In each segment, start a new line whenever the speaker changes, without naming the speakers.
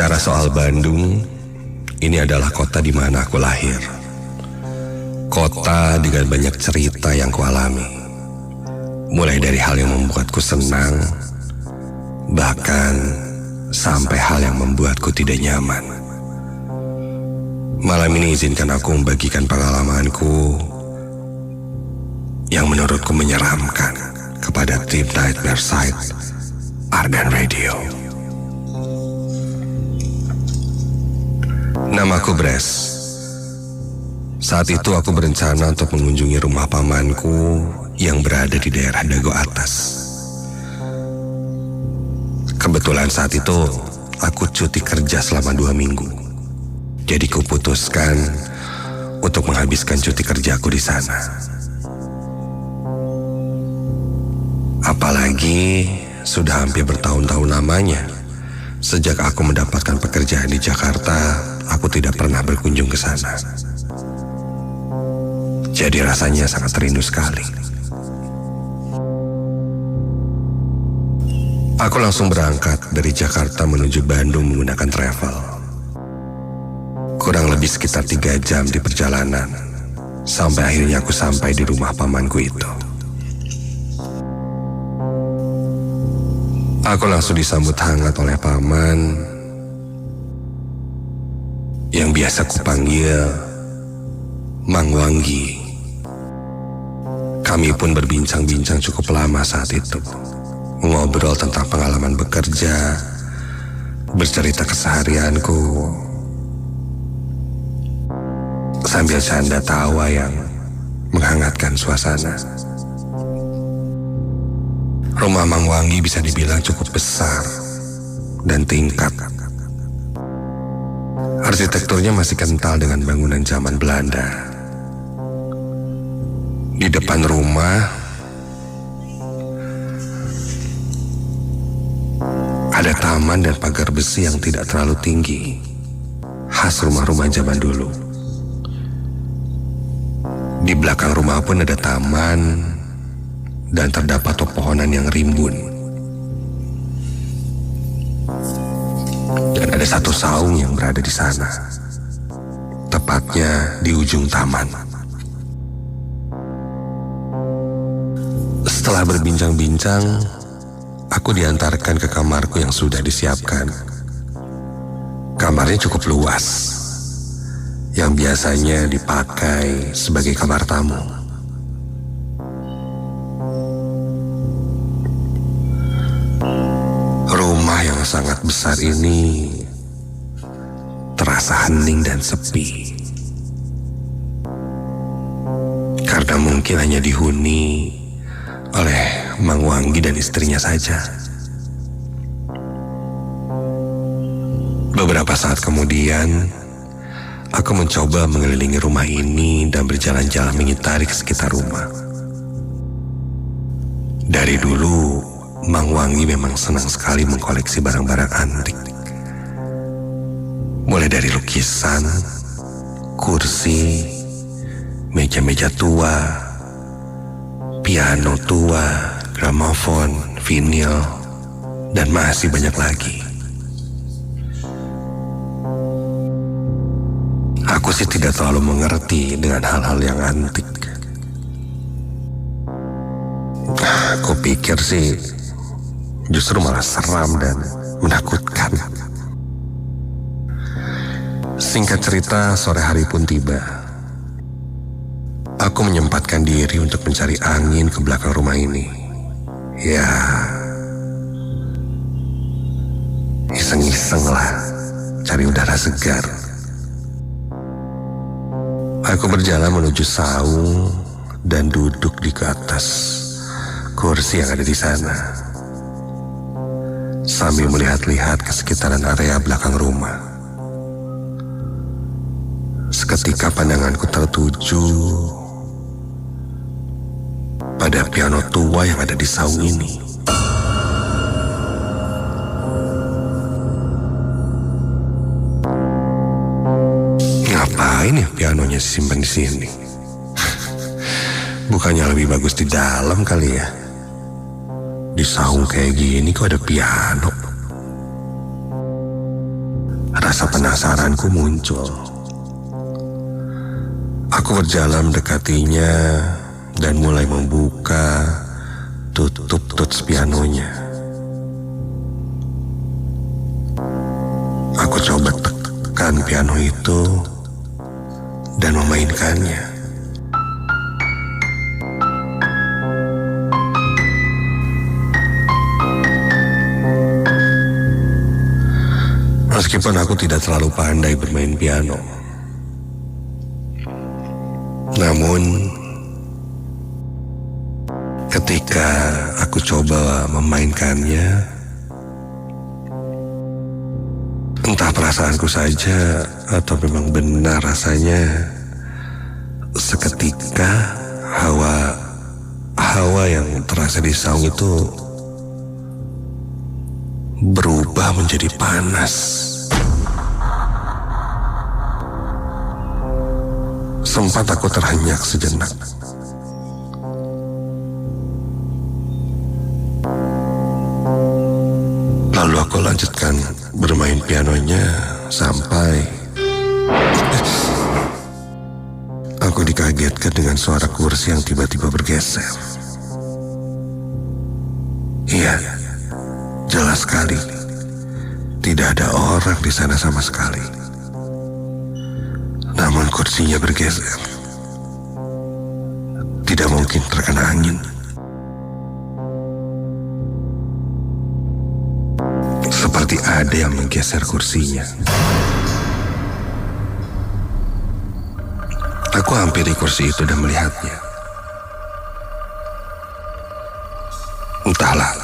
Bicara soal Bandung, ini adalah kota di mana aku lahir. Kota dengan banyak cerita yang kualami. Mulai dari hal yang membuatku senang, bahkan sampai hal yang membuatku tidak nyaman. Malam ini izinkan aku membagikan pengalamanku yang menurutku menyeramkan kepada tim Nightmare Site Ardan Radio. Namaku Bres. Saat itu aku berencana untuk mengunjungi rumah pamanku yang berada di daerah Dago Atas. Kebetulan saat itu aku cuti kerja selama 2 minggu. Jadi kuputuskan untuk menghabiskan cuti kerjaku di sana. Apalagi sudah hampir bertahun-tahun lamanya sejak aku mendapatkan pekerjaan di Jakarta, aku tidak pernah berkunjung ke sana. Jadi rasanya sangat rindu sekali. Aku langsung berangkat dari Jakarta menuju Bandung menggunakan travel. Kurang lebih sekitar 3 jam di perjalanan, sampai akhirnya aku sampai di rumah pamanku itu. Aku langsung disambut hangat oleh paman yang biasa kupanggil Mang Wanggi. Kami pun berbincang-bincang cukup lama saat itu, ngobrol tentang pengalaman bekerja, bercerita keseharianku, sambil canda tawa yang menghangatkan suasana. Rumah Mang Wanggi bisa dibilang cukup besar dan tingkat. Arsitekturnya masih kental dengan bangunan zaman Belanda. Di depan rumah ada taman dan pagar besi yang tidak terlalu tinggi, khas rumah-rumah zaman dulu. Di belakang rumah pun ada taman dan terdapat pepohonan yang rimbun. Dan ada satu saung yang berada di sana, tepatnya di ujung taman. Setelah berbincang-bincang, aku diantarkan ke kamarku yang sudah disiapkan. Kamarnya cukup luas, yang biasanya dipakai sebagai kamar tamu. Rumah yang sangat besar ini terasa hening dan sepi, karena mungkin hanya dihuni oleh Mang Wanggi dan istrinya saja. Beberapa saat kemudian, aku mencoba mengelilingi rumah ini dan berjalan-jalan mengitari ke sekitar rumah. Dari dulu, Mang Wanggi memang senang sekali mengkoleksi barang-barang antik. Mulai dari lukisan, kursi, meja-meja tua, piano tua, gramofon, vinil, dan masih banyak lagi. Aku sih tidak terlalu mengerti dengan hal-hal yang antik. Aku pikir sih justru malah seram dan menakutkan. Singkat cerita, sore hari pun tiba. Aku menyempatkan diri untuk mencari angin ke belakang rumah ini. Ya, iseng-iseng lah, cari udara segar. Aku berjalan menuju saung dan duduk di atas kursi yang ada di sana, sambil melihat-lihat ke sekitaran area belakang rumah. Seketika pandanganku tertuju pada piano tua yang ada di saung ini. Ngapain ya pianonya simpan di sini? Bukannya lebih bagus di dalam kali ya? Di saung kayak gini kok ada piano? Rasa penasaranku muncul. Aku berjalan mendekatinya dan mulai membuka tutup tuts pianonya. Aku coba tekan piano itu dan memainkannya. Meskipun aku tidak terlalu pandai bermain piano, namun ketika aku coba memainkannya, entah perasaanku saja atau memang benar rasanya, seketika hawa yang terasa di saung itu berubah menjadi panas. Sempat aku terhenyak sejenak. Lalu aku lanjutkan bermain pianonya sampai aku dikagetkan dengan suara kursi yang tiba-tiba bergeser. Iya, jelas sekali. Tidak ada orang di sana sama sekali. Namun kursinya bergeser. Tidak mungkin terkena angin. Seperti ada yang menggeser kursinya. Aku hampiri kursi itu dan melihatnya. Entahlah,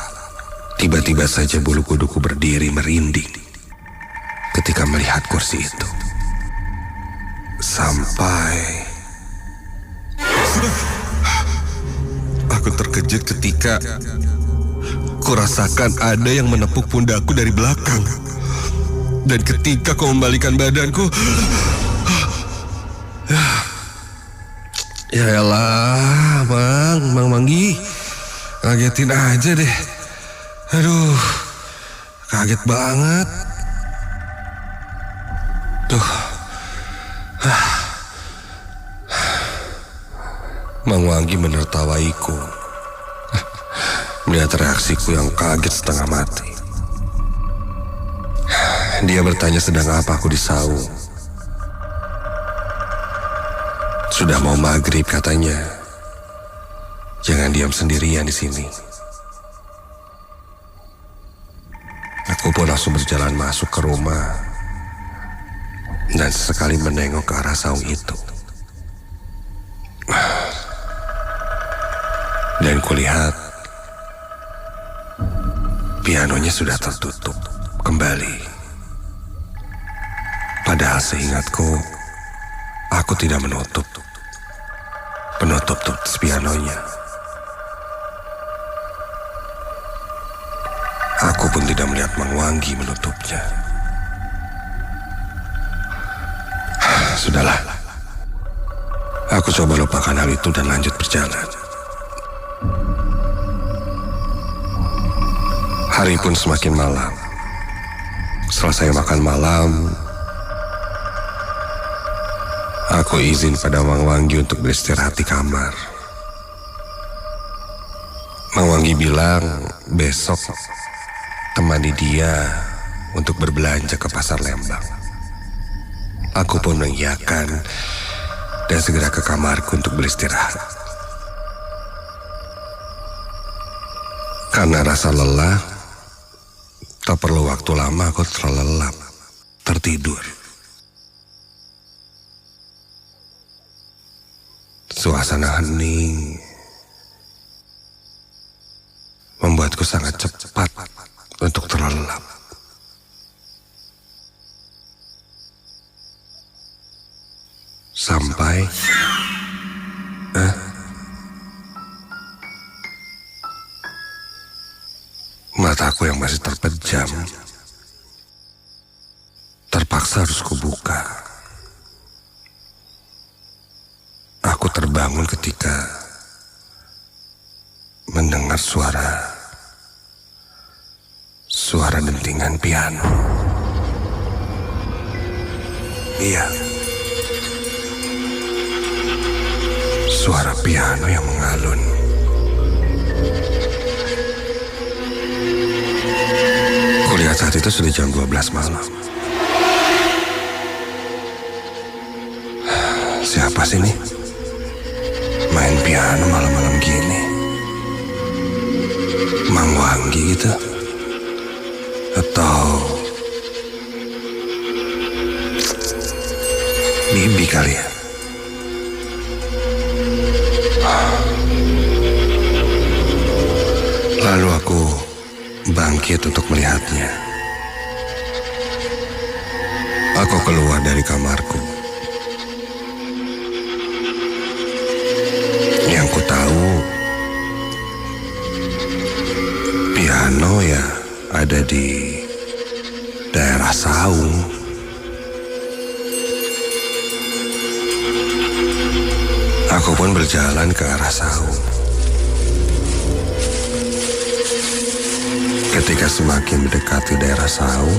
tiba-tiba saja bulu kuduku berdiri merinding ketika melihat kursi itu. Sampai aku terkejut ketika kurasakan ada yang menepuk pundakku dari belakang. Dan ketika kau membalikan badanku, ya elah, Mang Manggi, ngagetin aja deh. Aduh, kaget banget. Tuh, Mang Wanggi menertawaiku. Melihat reaksiku yang kaget setengah mati. Dia bertanya sedang apa aku di saung. Sudah mau maghrib katanya. Jangan diam sendirian di sini. Aku pun langsung berjalan masuk ke rumah dan sesekali menengok ke arah saung itu. Dan kulihat pianonya sudah tertutup kembali. Padahal seingatku, aku tidak menutup penutup tuts pianonya. Aku pun tidak melihat Mang Wanggi menutupnya. Sudahlah. Aku coba lupakan hal itu dan lanjut berjalan. Hari pun semakin malam. Selesai makan malam, aku izin pada Mang Wanggi untuk beristirahat di kamar. Mang Wanggi bilang besok temani dia untuk berbelanja ke pasar Lembang. Aku pun mengiyakan dan segera ke kamarku untuk beristirahat. Karena rasa lelah, tak perlu waktu lama aku terlelap, tertidur. Suasana hening membuatku sangat cepat untuk terlelap. Sampai mataku yang masih terpejam terpaksa harus kubuka. Aku terbangun ketika mendengar suara dentingan piano. Iya, suara piano yang mengalun. Kulihat saat itu sudah jam 12 malam. Siapa sih ini? Main piano malam-malam gini. Mang Wanggi gitu? Atau Bibi kali ya? Lalu aku bangkit untuk melihatnya. Aku keluar dari kamarku. Yang ku tahu, piano ya ada di daerah Saung. Aku pun berjalan ke arah Saung. Ketika semakin mendekati daerah Saung,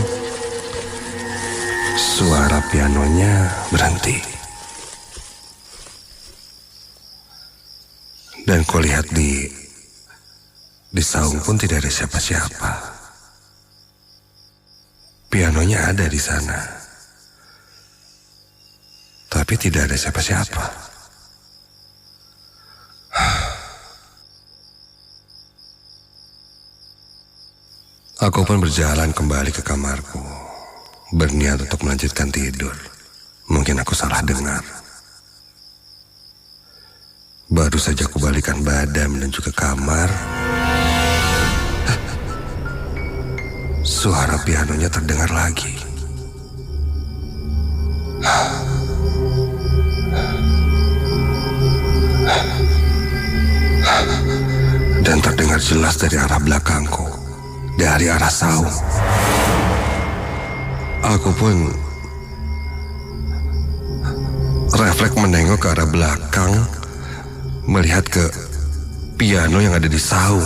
suara pianonya berhenti. Dan kulihat di Saung pun tidak ada siapa-siapa. Pianonya ada di sana, tapi tidak ada siapa-siapa. Aku pun berjalan kembali ke kamarku, berniat untuk melanjutkan tidur. Mungkin aku salah dengar. Baru saja aku balikan badan menuju ke kamar, suara pianonya terdengar lagi. Dan terdengar jelas dari arah belakangku, dari arah Saung. Aku pun refleks menengok ke arah belakang, melihat ke piano yang ada di Saung.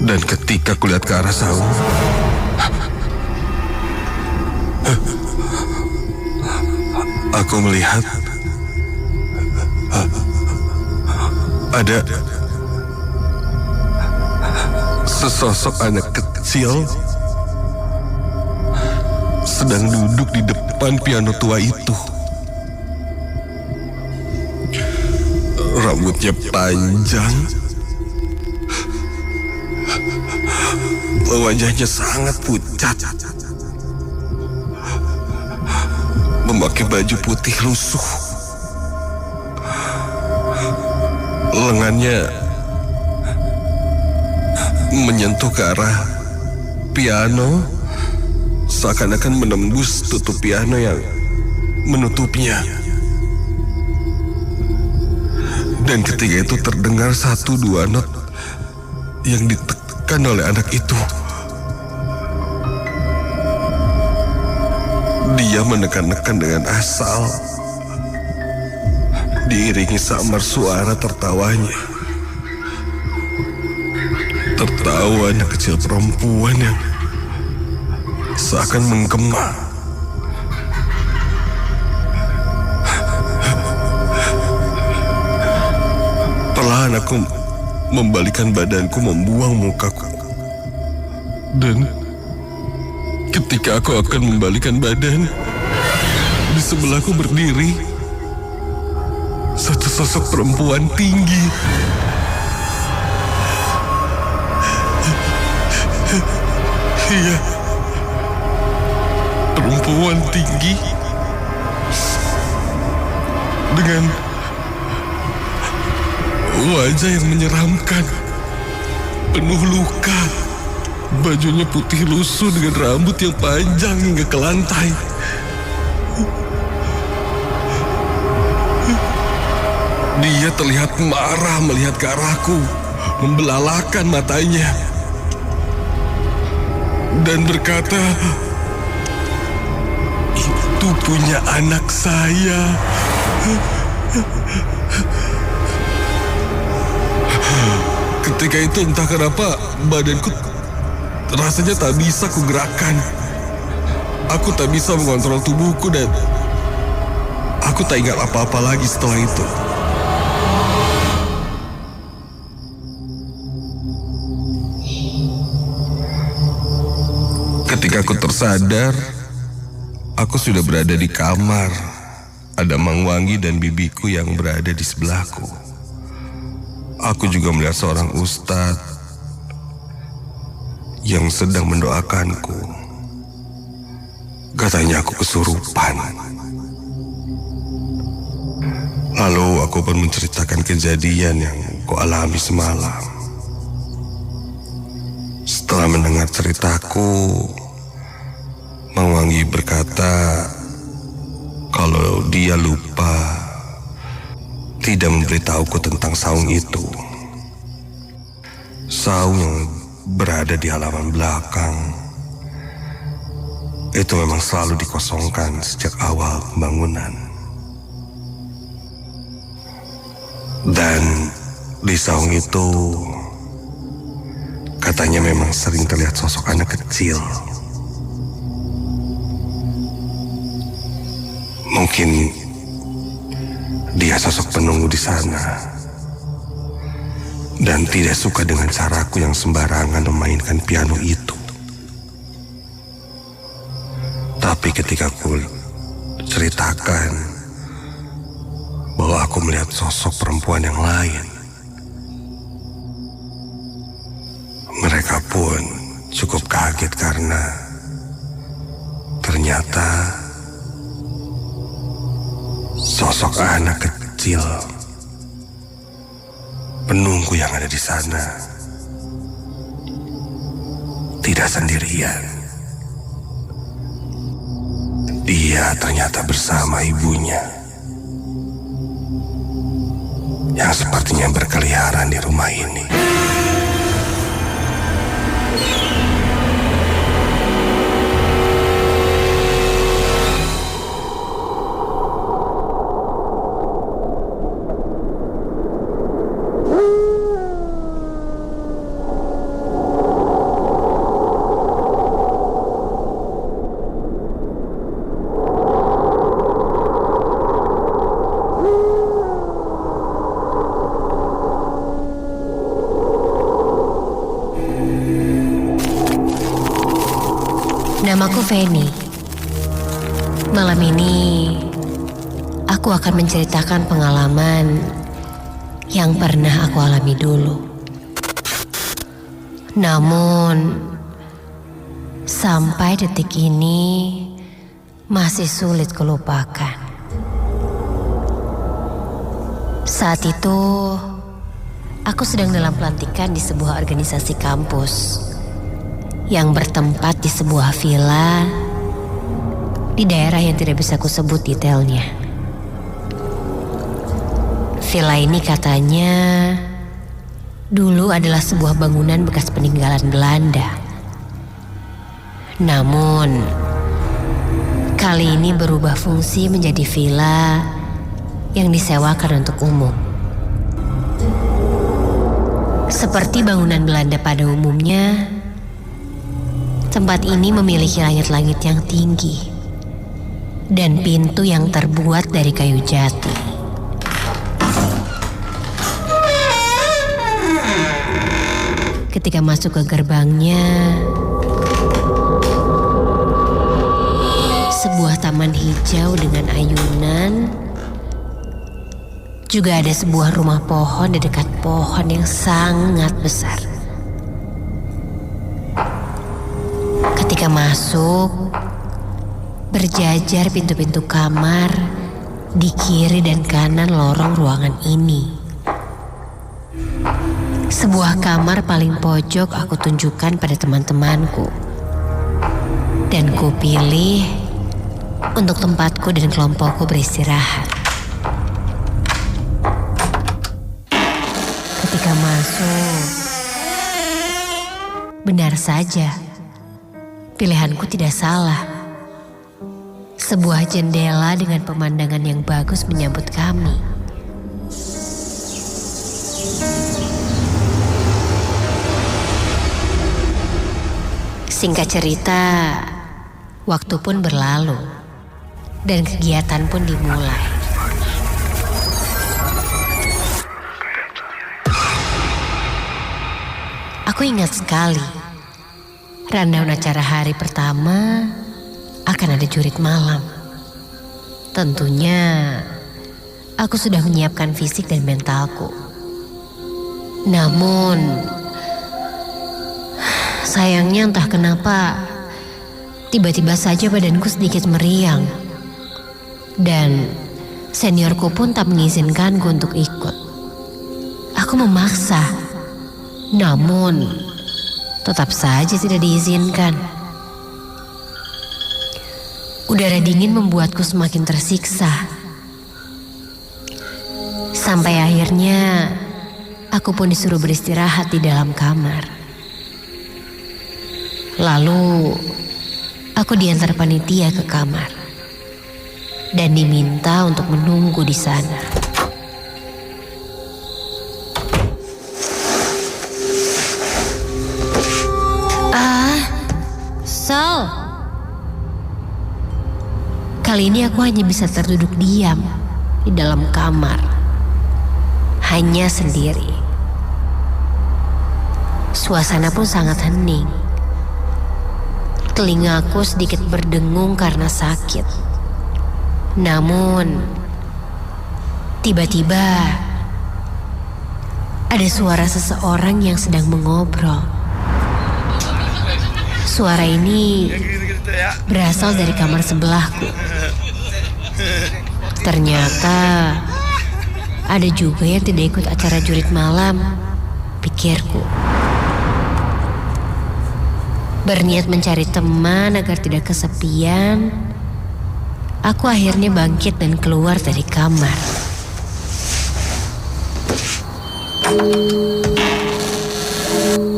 Dan ketika kulihat ke arah Saung, aku melihat ada sesosok anak kecil sedang duduk di depan piano tua itu. Rambutnya panjang, wajahnya sangat pucat, memakai baju putih lusuh, lengannya menyentuh ke arah piano, seakan-akan menembus tutup piano yang menutupnya. Dan ketika itu terdengar 1-2 not yang ditekan oleh anak itu. Dia menekan-nekan dengan asal, diiringi samar suara tertawanya. Tertawa anak kecil perempuan yang seakan menggema. Perlahan aku membalikan badanku, membuang mukaku. Dan ketika aku akan membalikan badan, di sebelahku berdiri satu sosok perempuan tinggi. Iya, perempuan tinggi dengan wajah yang menyeramkan, penuh luka. Bajunya putih lusuh dengan rambut yang panjang hingga ke lantai. Dia terlihat marah melihat ke arahku, membelalakan matanya, dan berkata, "Itu punya anak saya." Ketika itu entah kenapa badanku rasanya tak bisa kugerakkan. Aku tak bisa mengontrol tubuhku dan aku tak ingat apa-apa lagi setelah itu. Ketika aku tersadar, aku sudah berada di kamar. Ada Mang Wangi dan bibiku yang berada di sebelahku. Aku juga melihat seorang ustadz yang sedang mendoakanku. Katanya aku kesurupan. Lalu aku pun menceritakan kejadian yang kualami semalam. Setelah mendengar ceritaku, Mang Wangi berkata kalau dia lupa tidak memberitahuku tentang saung itu. Saung yang berada di halaman belakang itu memang selalu dikosongkan sejak awal pembangunan. Dan di saung itu katanya memang sering terlihat sosok anak kecil. Mungkin dia sosok penunggu di sana dan tidak suka dengan caraku yang sembarangan memainkan piano itu. Tapi ketika aku ceritakan bahwa aku melihat sosok perempuan yang lain, mereka pun cukup kaget karena ternyata sosok anak kecil penunggu yang ada di sana tidak sendirian. Dia ternyata bersama ibunya yang sepertinya berkeliaran di rumah ini.
Namaku Feni. Malam ini aku akan menceritakan pengalaman yang pernah aku alami dulu. Namun sampai detik ini masih sulit kulupakan. Saat itu aku sedang dalam pelantikan di sebuah organisasi kampus yang bertempat di sebuah villa di daerah yang tidak bisa kusebut detailnya. Villa ini katanya dulu adalah sebuah bangunan bekas peninggalan Belanda. Namun kali ini berubah fungsi menjadi villa yang disewakan untuk umum. Seperti bangunan Belanda pada umumnya, tempat ini memiliki langit-langit yang tinggi dan pintu yang terbuat dari kayu jati. Ketika masuk ke gerbangnya, sebuah taman hijau dengan ayunan. Juga ada sebuah rumah pohon di dekat pohon yang sangat besar. Ketika masuk, berjajar pintu-pintu kamar di kiri dan kanan lorong ruangan ini. Sebuah kamar paling pojok aku tunjukkan pada teman-temanku. Dan ku pilih untuk tempatku dan kelompokku beristirahat. Ketika masuk, benar saja, pilihanku tidak salah. Sebuah jendela dengan pemandangan yang bagus menyambut kami. Singkat cerita, Waktu pun berlalu dan kegiatan pun dimulai. Aku ingat sekali, rundown acara hari pertama akan ada jurit malam. Tentunya aku sudah menyiapkan fisik dan mentalku. Namun sayangnya entah kenapa tiba-tiba saja badanku sedikit meriang. Dan seniorku pun tak mengizinkanku untuk ikut. Aku memaksa, namun tetap saja tidak diizinkan. Udara dingin membuatku semakin tersiksa. Sampai akhirnya aku pun disuruh beristirahat di dalam kamar. Lalu aku diantar panitia ke kamar dan diminta untuk menunggu di sana. Sal. Kali ini aku hanya bisa terduduk diam di dalam kamar, hanya sendiri. Suasana pun sangat hening. Telingaku sedikit berdengung karena sakit. Namun tiba-tiba ada suara seseorang yang sedang mengobrol. Suara ini berasal dari kamar sebelahku. Ternyata ada juga yang tidak ikut acara jurit malam, pikirku. Berniat mencari teman agar tidak kesepian, aku akhirnya bangkit dan keluar dari kamar.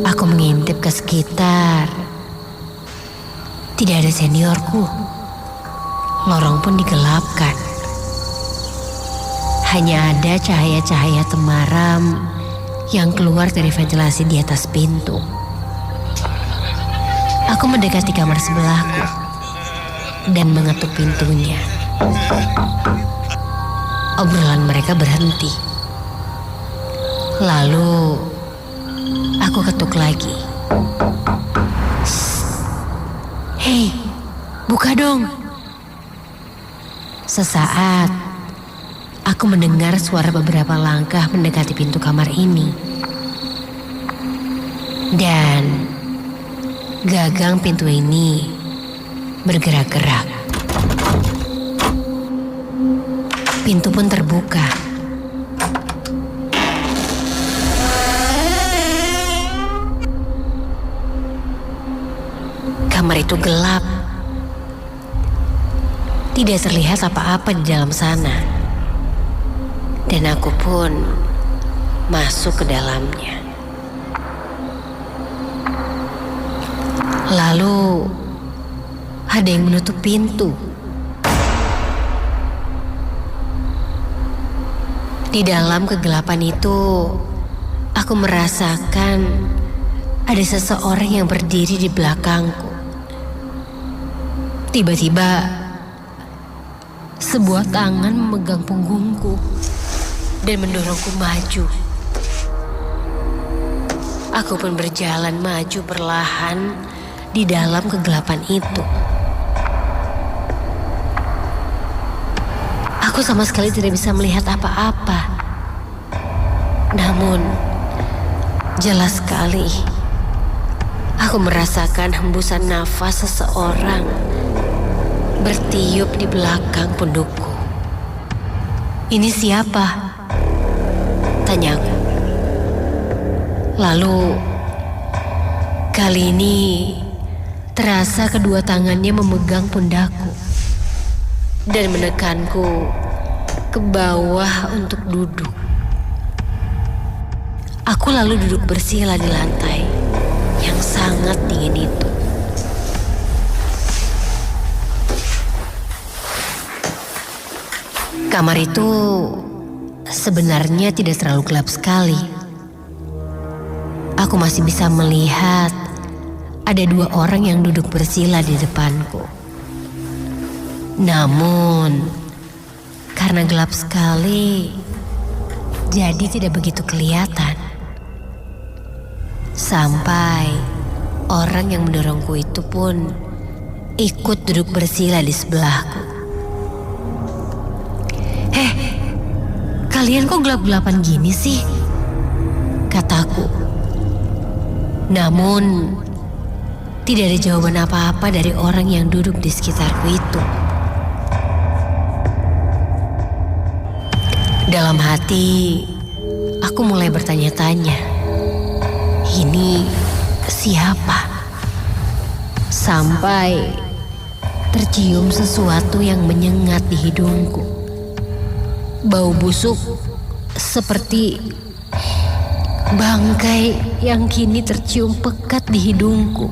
Aku mengintip ke sekitar. Tidak ada seniorku. Lorong pun digelapkan. Hanya ada cahaya-cahaya temaram yang keluar dari ventilasi di atas pintu. Aku mendekati kamar sebelahku dan mengetuk pintunya. Obrolan mereka berhenti. Lalu aku ketuk lagi. Hei, buka dong. Sesaat aku mendengar suara beberapa langkah mendekati pintu kamar ini. Dan gagang pintu ini bergerak-gerak. Pintu pun terbuka. Kamar itu gelap. Tidak terlihat apa-apa di dalam sana. Dan aku pun masuk ke dalamnya. Lalu ada yang menutup pintu. Di dalam kegelapan itu, aku merasakan ada seseorang yang berdiri di belakangku. Tiba-tiba, sebuah tangan memegang punggungku dan mendorongku maju. Aku pun berjalan maju perlahan di dalam kegelapan itu. Aku sama sekali tidak bisa melihat apa-apa. Namun, jelas sekali aku merasakan hembusan nafas seseorang bertiup di belakang pundukku. Ini siapa? Tanyaku. Lalu, kali ini terasa kedua tangannya memegang pundakku dan menekanku ke bawah untuk duduk. Aku lalu duduk bersila di lantai yang sangat dingin itu. Kamar itu sebenarnya tidak terlalu gelap sekali. Aku masih bisa melihat ada dua orang yang duduk bersila di depanku. Namun, karena gelap sekali, jadi tidak begitu kelihatan. Sampai orang yang mendorongku itu pun ikut duduk bersila di sebelahku. Kalian kok gelap-gelapan gini sih? Kataku. Namun, tidak ada jawaban apa-apa dari orang yang duduk di sekitarku itu. Dalam hati, aku mulai bertanya-tanya, ini siapa? Sampai tercium sesuatu yang menyengat di hidungku. Bau busuk seperti bangkai yang kini tercium pekat di hidungku.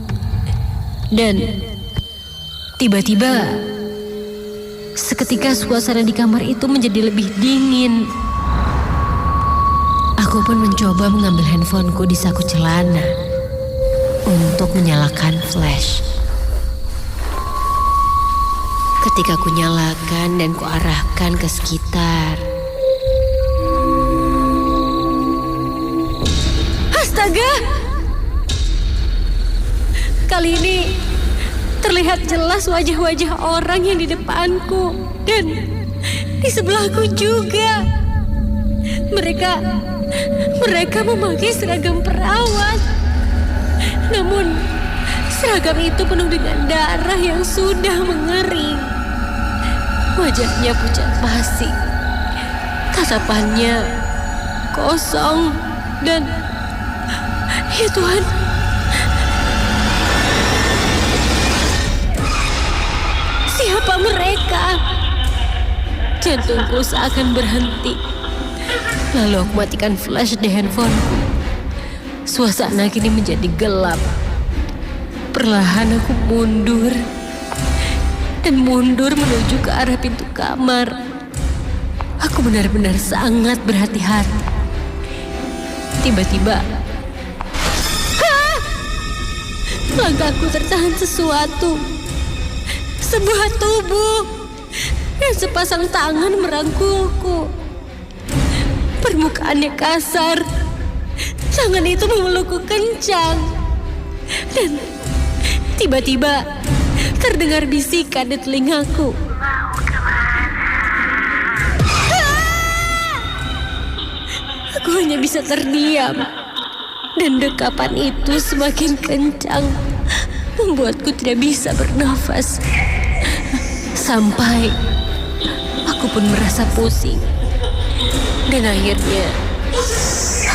Dan tiba-tiba seketika suasana di kamar itu menjadi lebih dingin. Aku pun mencoba mengambil handphoneku di saku celana untuk menyalakan flash. Ketika ku nyalakan dan ku arahkan ke sekitar. Astaga! Kali ini terlihat jelas wajah-wajah orang yang di depanku dan di sebelahku juga. Mereka memakai seragam perawat. Namun seragam itu penuh dengan darah yang sudah mengering. Wajahnya pucat pasi. Tatapannya kosong dan ya Tuhan, siapa mereka? Jantungku seakan berhenti. Lalu aku matikan flash di handphoneku. Suasana kini menjadi gelap. Perlahan aku mundur menuju ke arah pintu kamar. Aku benar-benar sangat berhati-hati. Tiba-tiba, langkahku tertahan sesuatu. Sebuah tubuh dan sepasang tangan merangkulku. Permukaannya kasar. Tangan itu memelukku kencang. Dan tiba-tiba terdengar bisikan di telingaku. Aku hanya bisa terdiam. Dan dekapan itu semakin kencang, membuatku tidak bisa bernafas. Sampai aku pun merasa pusing. Dan akhirnya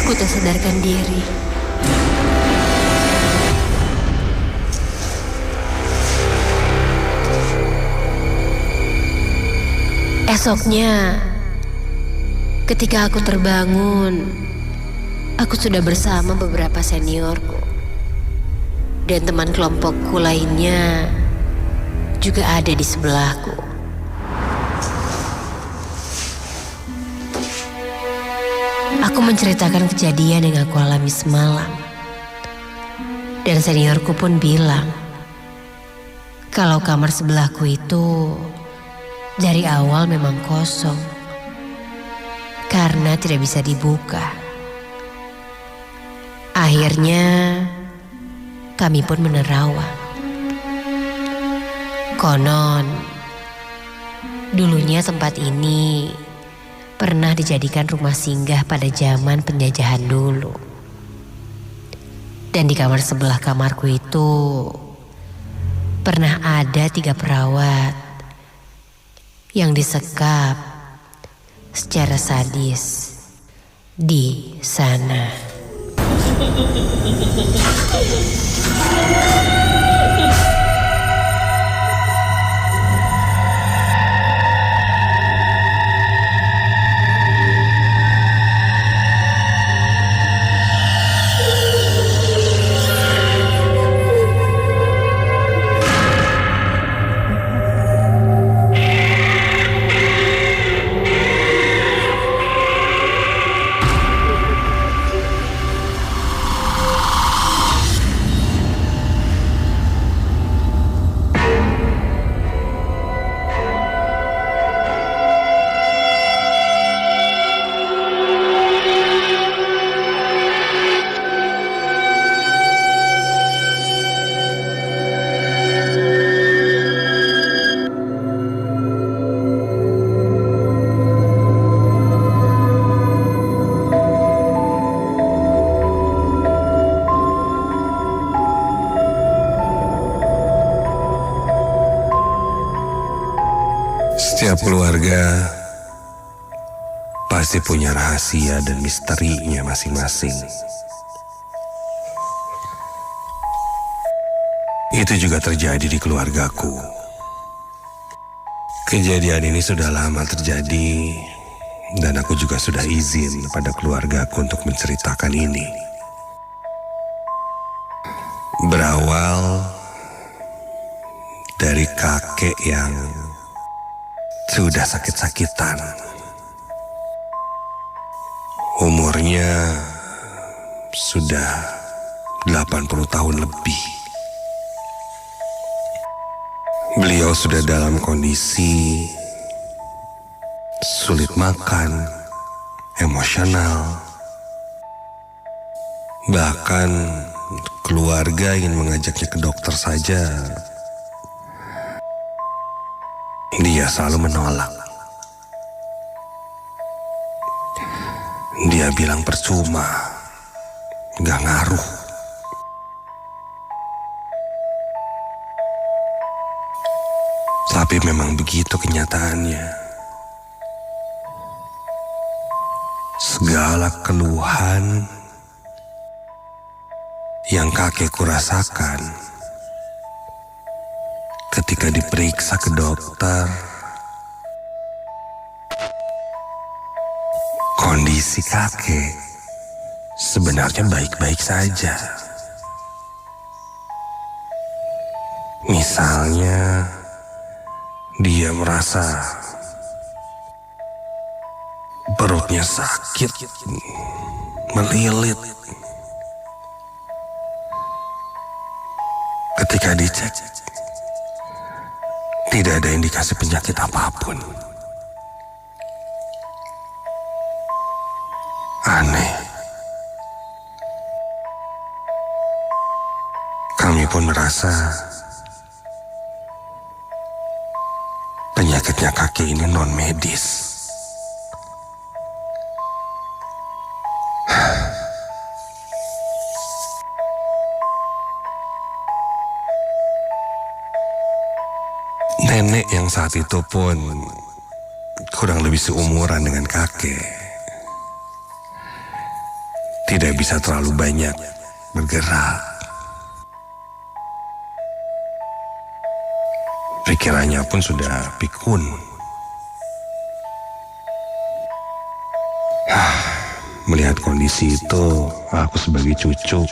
aku tak sadarkan diri. Esoknya, ketika aku terbangun, aku sudah bersama beberapa seniorku. Dan teman kelompokku lainnya juga ada di sebelahku. Aku menceritakan kejadian yang aku alami semalam. Dan seniorku pun bilang, kalau kamar sebelahku itu dari awal memang kosong. Karena tidak bisa dibuka. Akhirnya kami pun menerawang. Konon, dulunya tempat ini pernah dijadikan rumah singgah pada zaman penjajahan dulu. Dan di kamar sebelah kamarku itu pernah ada 3 perawat yang disekap secara sadis di sana.
Setiap keluarga pasti punya rahasia dan misterinya masing-masing. Itu juga terjadi di keluargaku. Kejadian ini sudah lama terjadi dan aku juga sudah izin pada keluargaku untuk menceritakan ini. Berawal dari kakek yang sudah sakit-sakitan. Umurnya sudah 80 tahun lebih. Beliau sudah dalam kondisi sulit makan, emosional. Bahkan keluarga ingin mengajaknya ke dokter saja, dia selalu menolak. Dia bilang percuma, gak ngaruh. Tapi memang begitu kenyataannya. Segala keluhan yang kakekku rasakan ketika diperiksa ke dokter, kondisi kakek sebenarnya baik-baik saja. Misalnya, dia merasa perutnya sakit, melilit. Ketika dicek, tidak ada indikasi penyakit apapun. Aneh. Kami pun merasa penyakitnya kakek ini non-medis. Nenek yang saat itu pun kurang lebih seumuran dengan kakek, tidak bisa terlalu banyak bergerak. Pikirannya pun sudah pikun. Melihat kondisi itu, aku sebagai cucu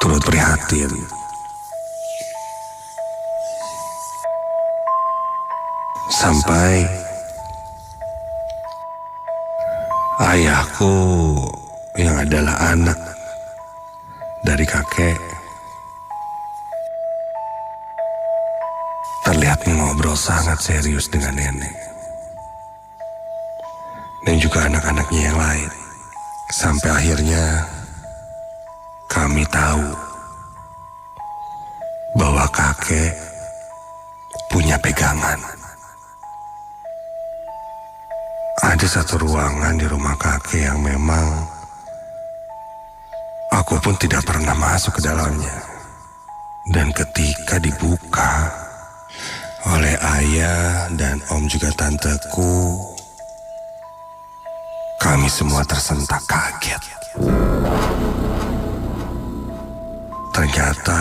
turut prihatin. Sampai ayahku yang adalah anak dari kakek terlihat mengobrol sangat serius dengan nenek dan juga anak-anaknya yang lain. Sampai akhirnya kami tahu bahwa kakek punya pegangan. Ada satu ruangan di rumah kakek yang memang aku pun tidak pernah masuk ke dalamnya. Dan ketika dibuka oleh ayah dan om juga tanteku, kami semua tersentak kaget. Ternyata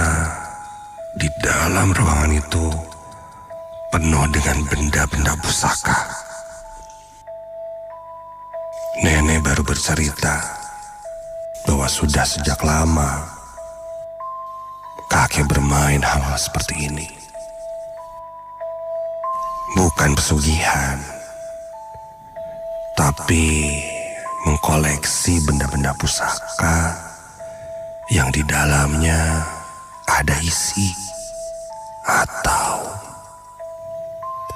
di dalam ruangan itu penuh dengan benda-benda pusaka. Nenek baru bercerita bahwa sudah sejak lama kakek bermain hal-hal seperti ini. Bukan pesugihan, tapi mengkoleksi benda-benda pusaka yang di dalamnya ada isi atau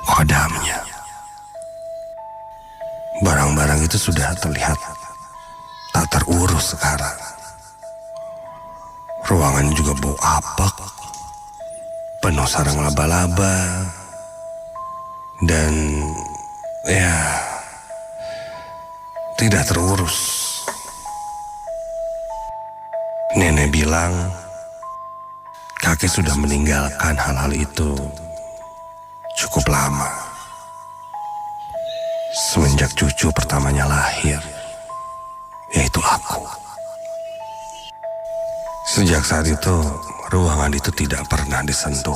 kodamnya. Barang-barang itu sudah terlihat tak terurus sekarang. Ruangan juga bau apek, penuh sarang laba-laba, dan ya tidak terurus. Nenek bilang kakek sudah meninggalkan hal-hal itu cukup lama. semenjak cucu pertamanya lahir, yaitu aku. Sejak saat itu, ruangan itu tidak pernah disentuh.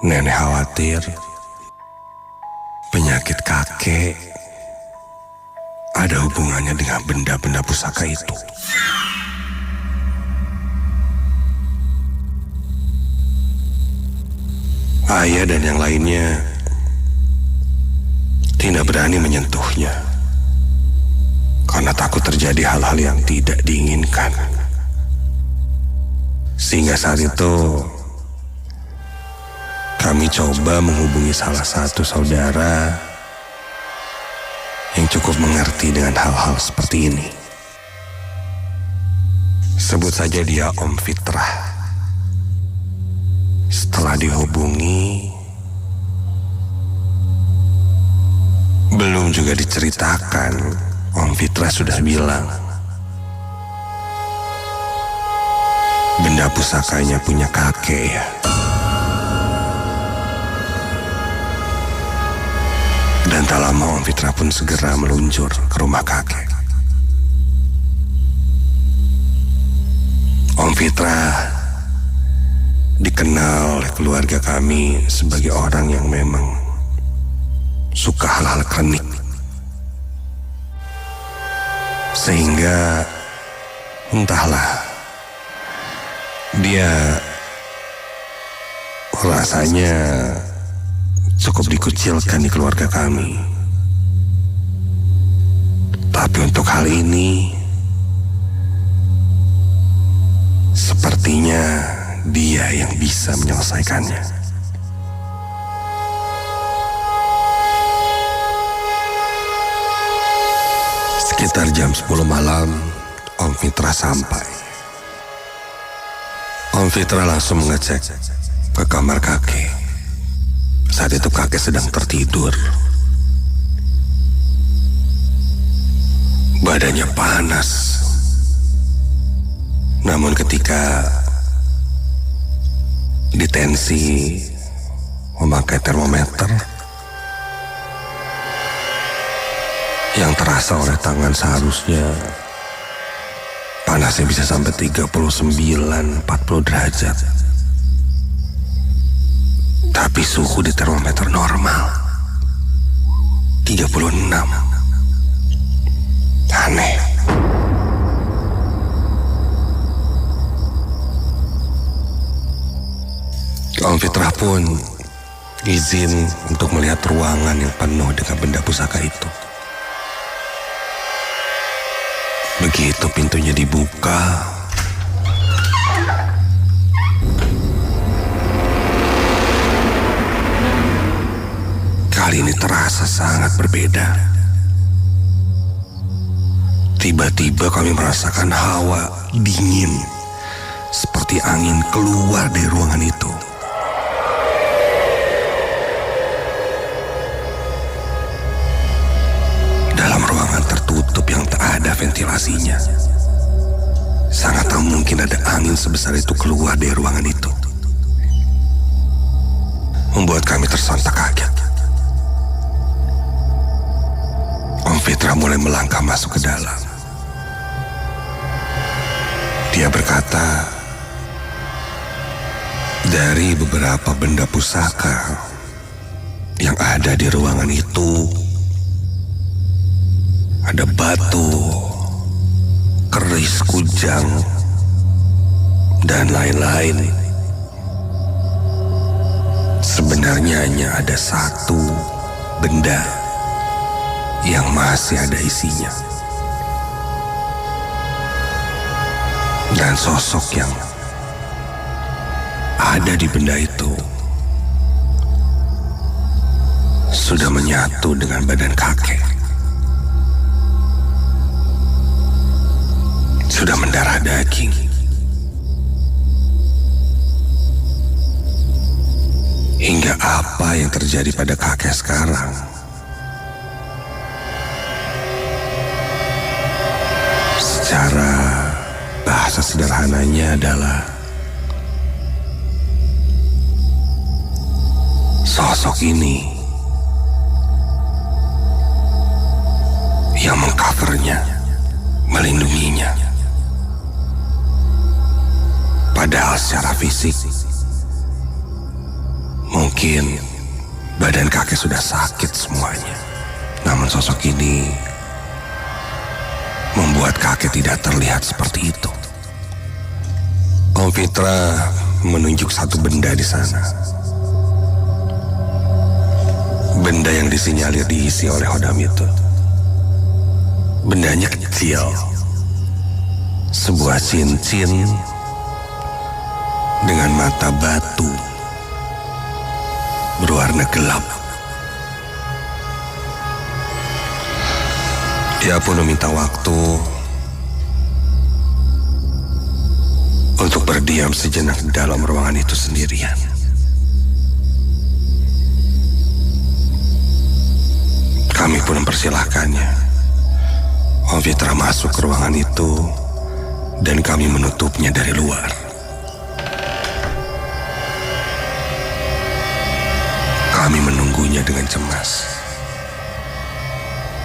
Nenek khawatir penyakit kakek ada hubungannya dengan benda-benda pusaka itu. Ayah dan yang lainnya tidak berani menyentuhnya karena takut terjadi hal-hal yang tidak diinginkan. Sehingga saat itu kami coba menghubungi salah satu saudara yang cukup mengerti dengan hal-hal seperti ini. Sebut saja dia Om Fitrah. Setelah dihubungi, belum juga diceritakan, Om Fitrah sudah bilang benda pusakanya punya kakek ya. Dan tak lama Om Fitrah pun segera meluncur ke rumah kakek. Om Fitrah dikenal oleh keluarga kami sebagai orang yang memang suka hal-hal klinik. Sehingga entahlah, dia rasanya cukup dikucilkan di keluarga kami. Tapi untuk hal ini sepertinya dia yang bisa menyelesaikannya. Sekitar jam 10 malam, Om Fitrah sampai. Om Fitrah langsung mengecek ke kamar kakek. Saat itu kakek sedang tertidur. Badannya panas. Namun ketika ditensi memakai termometer, yang terasa oleh tangan seharusnya panasnya bisa sampai 39-40 derajat. Tapi suhu di termometer normal 36. Aneh. Om Fitrah pun izin untuk melihat ruangan yang penuh dengan benda pusaka itu. Begitu pintunya dibuka, kali ini terasa sangat berbeda. Tiba-tiba kami merasakan hawa dingin seperti angin keluar dari ruangan itu. Dalam ruangan tertutup yang tak ada ventilasinya, sangat tak mungkin ada angin sebesar itu keluar dari ruangan itu. Membuat kami tersontak kaget. Om Fitrah mulai melangkah masuk ke dalam. Dia berkata, dari beberapa benda pusaka yang ada di ruangan itu, ada batu, keris kujang, dan lain-lain. Sebenarnya hanya ada satu benda yang masih ada isinya. Dan sosok yang ada di benda itu sudah menyatu dengan badan kakek. Sudah mendarah daging. Hingga apa yang terjadi pada kakek sekarang secara bahasa sederhananya adalah sosok ini yang mengcovernya, melindunginya. Padahal secara fisik, mungkin badan kakek sudah sakit semuanya. Namun sosok ini membuat kakek tidak terlihat seperti itu. Om Fitra menunjuk satu benda di sana. Benda yang disinyalir diisi oleh Hodam itu. Bendanya kecil. Sebuah cincin dengan mata batu berwarna gelap. Dia pun meminta waktu untuk berdiam sejenak di dalam ruangan itu sendirian. Kami pun mempersilahkannya. Om Fitra masuk ke ruangan itu dan kami menutupnya dari luar. Kami menunggunya dengan cemas.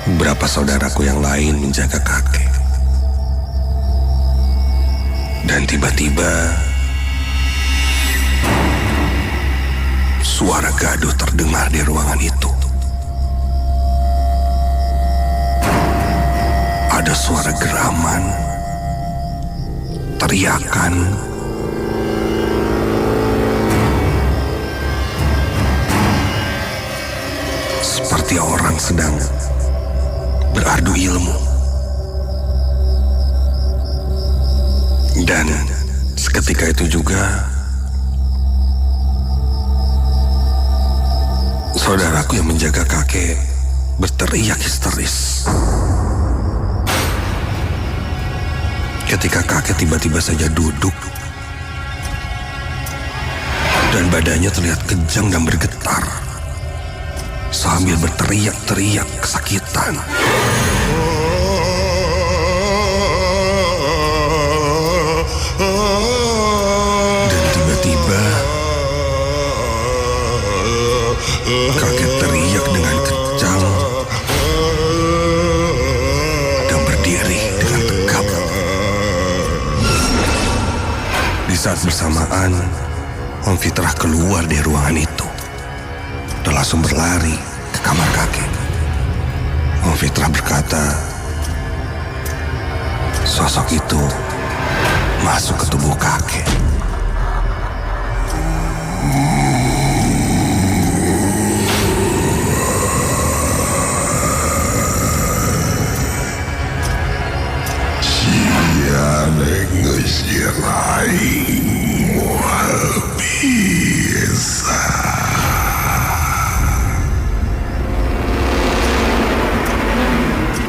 Beberapa saudaraku yang lain menjaga kakek. Dan tiba-tiba suara gaduh terdengar di ruangan itu. Ada suara geraman, teriakan, seperti orang sedang beradu ilmu. Dan seketika itu juga saudaraku yang menjaga kakek berteriak histeris. Ketika kakek tiba-tiba saja duduk dan badannya terlihat kejang dan bergetar sambil berteriak-teriak kesakitan. Dan tiba-tiba kakek teriak dengan kencang dan berdiri dengan tegap. Di saat bersamaan, Om Fitrah keluar dari ruangan itu dan langsung berlari ke kamar kakek. Om Fitrah berkata, sosok itu masuk ke tubuh kakek.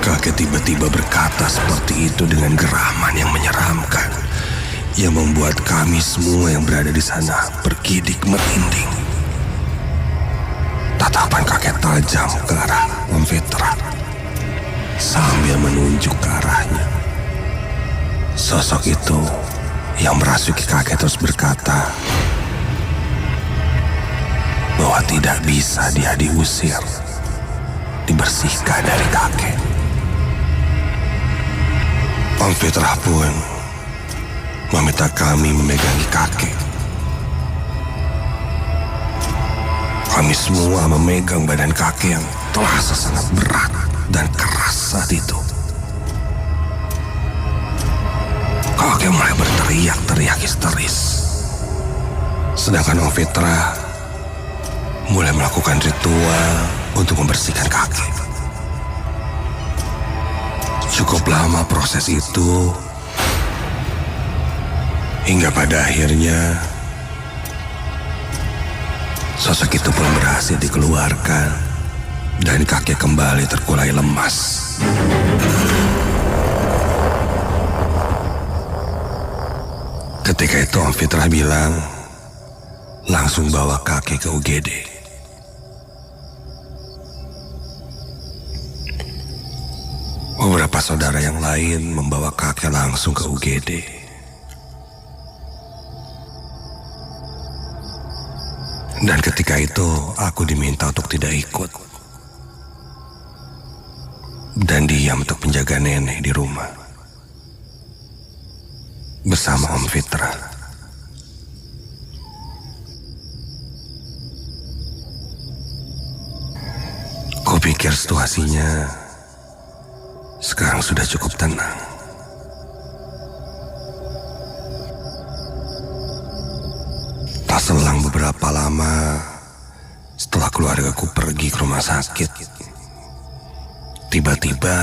Kakek tiba-tiba berkata seperti itu dengan geraman yang menyeramkan, yang membuat kami semua yang berada di sana bergidik merinding. Tatapan kakek tajam ke arah Om Fitra sambil menunjuk ke arahnya. Sosok itu yang merasuki kakek terus berkata bahwa tidak bisa dia diusir, dibersihkan dari kakek. Om Fitra pun meminta kami memegangi kakek. Kami semua memegang badan kakek yang terasa sangat berat dan keras saat itu. Kakek mulai berteriak-teriak histeris. Sedangkan Om Fitra mulai melakukan ritual untuk membersihkan kakek. Cukup lama proses itu, hingga pada akhirnya sosok itu pun berhasil dikeluarkan dan kakek kembali terkulai lemas. Ketika itu Om Fitra bilang, langsung bawa kakek ke UGD. Beberapa saudara yang lain membawa kakek langsung ke UGD. Dan ketika itu aku diminta untuk tidak ikut. dan diam untuk menjaga nenek di rumah bersama Om Fitra. Kupikir situasinya sekarang sudah cukup tenang. Tak selang beberapa lama setelah keluargaku pergi ke rumah sakit, tiba-tiba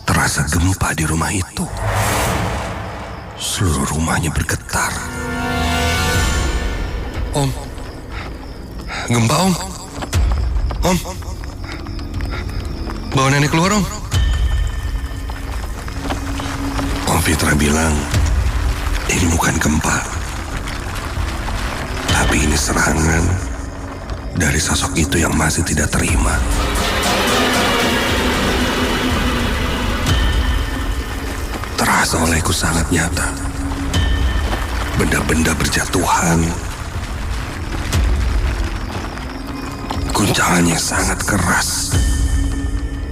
terasa gempa di rumah itu. Seluruh rumahnya bergetar. Om, gempa Om. Om, bawa nenek keluar Om. Om Fitra bilang ini bukan gempa, tapi ini serangan dari sosok itu yang masih tidak terima. Terasa olehku sangat nyata. Benda-benda berjatuhan. Guncangannya sangat keras.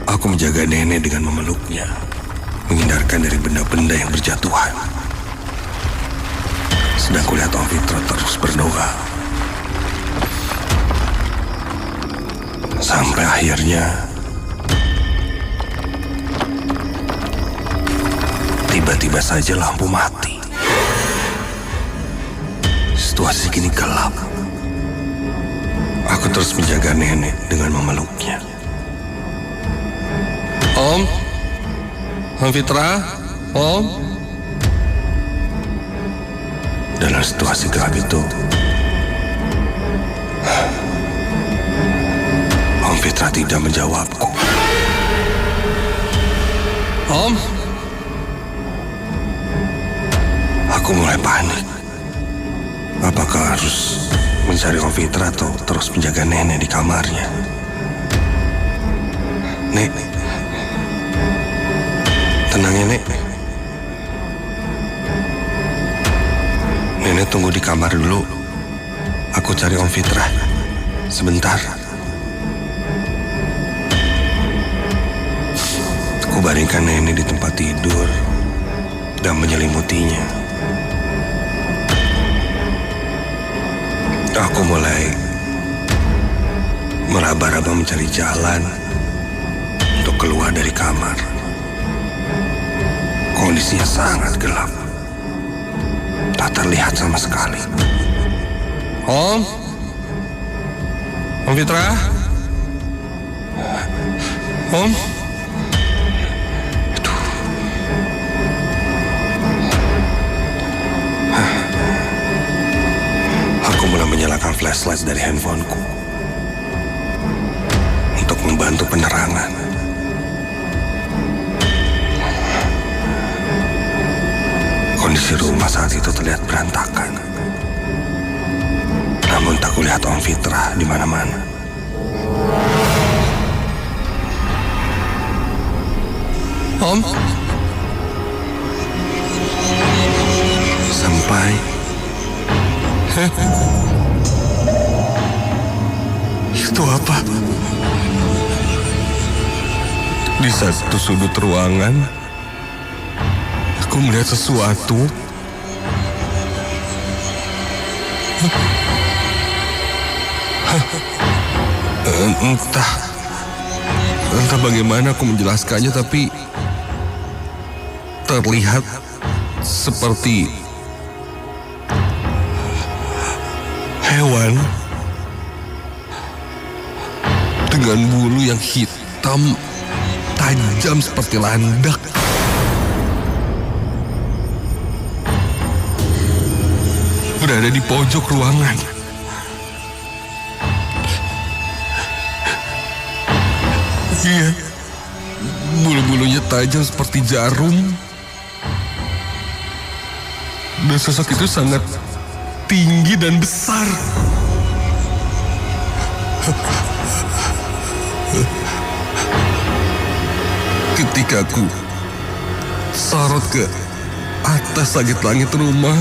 Aku menjaga nenek dengan memeluknya, menghindarkan dari benda-benda yang berjatuhan. Sedang kulihat Om Fitra terus berdoa. Sampai akhirnya tiba-tiba saja lampu mati. Situasi kini gelap. Aku terus menjaga nenek dengan memeluknya. Om Fitra, Om. Dalam situasi gelap itu, Om Fitra tidak menjawabku. Om. Aku mulai panik. Apakah harus mencari Om Fitra atau terus menjaga nenek di kamarnya? Nek, tenang ya Nek. Nenek tunggu di kamar dulu. Aku cari Om Fitra. Sebentar. Aku baringkan nenek di tempat tidur dan menyelimutinya. Aku mulai meraba-raba mencari jalan untuk keluar dari kamar. Kondisinya sangat gelap. Tak terlihat sama sekali. Om Fitra? Om? Aku mulai menyalakan flashlight dari handphoneku untuk membantu penerangan. Kondisi rumah saat itu terlihat berantakan. Namun tak kulihat Om Fitra di mana-mana. Om? Sampai itu apa? Di satu sudut ruangan, aku melihat sesuatu. Entah bagaimana aku menjelaskannya, tapi terlihat seperti hewan dengan bulu yang hitam tajam seperti landak. Berada di pojok ruangan. Iya, bulu-bulunya tajam seperti jarum. Dan sosok itu sangat tinggi dan besar. Ketika aku sorot ke atas langit-langit rumah,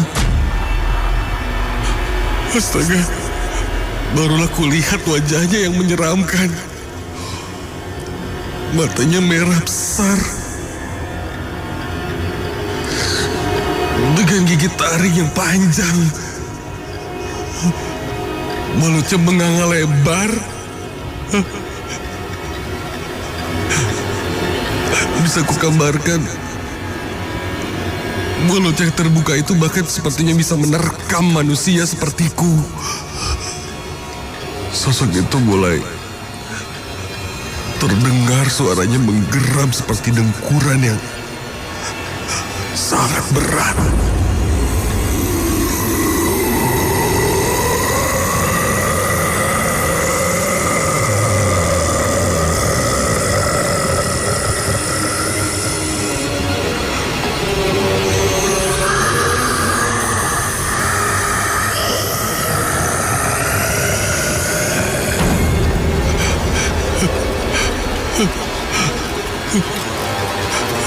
astaga, barulah kulihat wajahnya yang menyeramkan. Matanya merah besar. Dengan gigi taring yang panjang. Mulutnya menganga lebar. Bisa kugambarkan. Mulut yang terbuka itu bahkan sepertinya bisa menerkam manusia sepertiku. Sosok itu mulai terdengar suaranya menggeram seperti dengkuran yang sangat berat.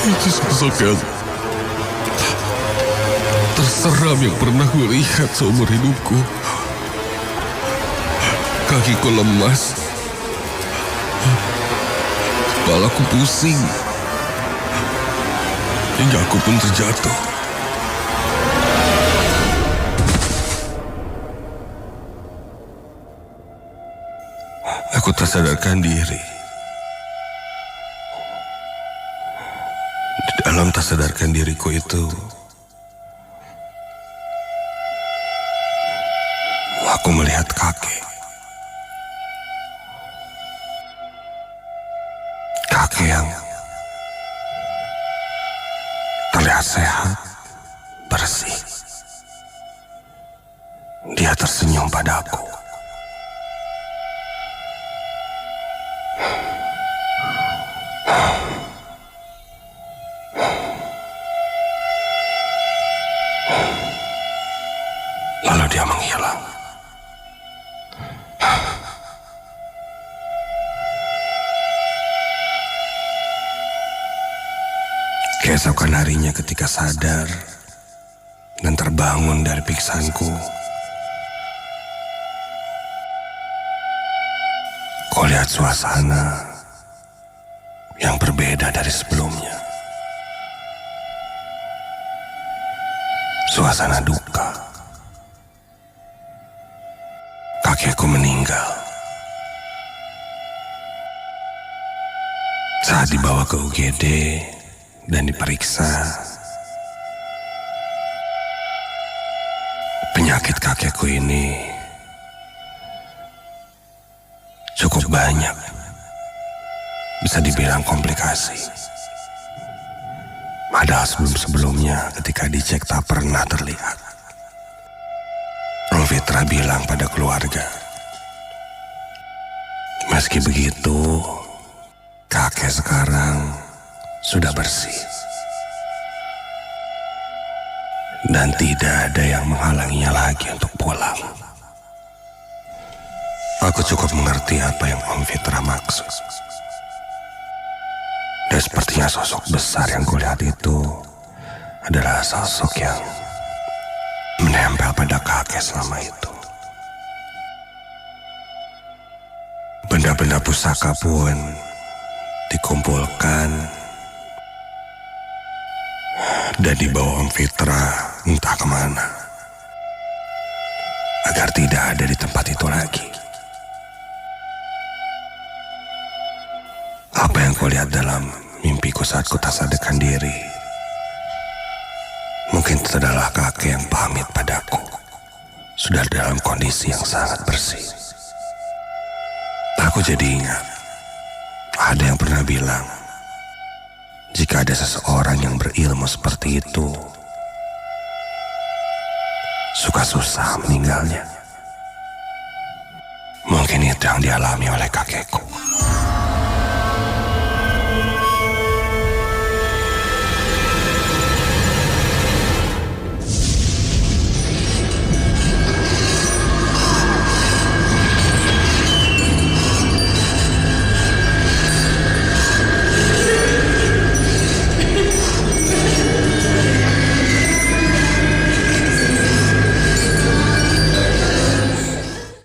Itu sosok yang terseram yang pernah kulihat seumur hidupku. Kakiku lemas, kepalaku pusing, hingga aku pun terjatuh. Aku tak sadarkan diri. Dalam tak sadarkan diriku itu, aku melihat kakek. Kakek yang terlihat sehat, bersih. Dia tersenyum padaku. Lalu dia menghilang. Keesokan harinya ketika sadar dan terbangun dari pingsanku, kau lihat suasana yang berbeda dari sebelumnya. Suasana duka. Kakekku meninggal. Saat dibawa ke UGD dan diperiksa, penyakit kakekku ini cukup banyak. Bisa dibilang komplikasi. Padahal sebelum-sebelumnya ketika dicek tak pernah terlihat. Fitra bilang pada keluarga, meski begitu, kakek sekarang sudah bersih. Dan tidak ada yang menghalanginya lagi untuk pulang. Aku cukup mengerti apa yang Om Fitra maksud. Dan sepertinya sosok besar yang kulihat itu adalah sosok yang menempel pada kakek selama itu. Benda-benda pusaka pun dikumpulkan dan dibawa Om Fitra entah kemana, agar tidak ada di tempat itu lagi. Apa yang kau lihat dalam mimpiku saat ku tak sadarkan diri, mungkin itu adalah kakek yang pamit padaku, sudah dalam kondisi yang sangat bersih. Aku jadi ingat, ada yang pernah bilang, jika ada seseorang yang berilmu seperti itu, suka susah meninggalnya. Mungkin itu yang dialami oleh kakekku.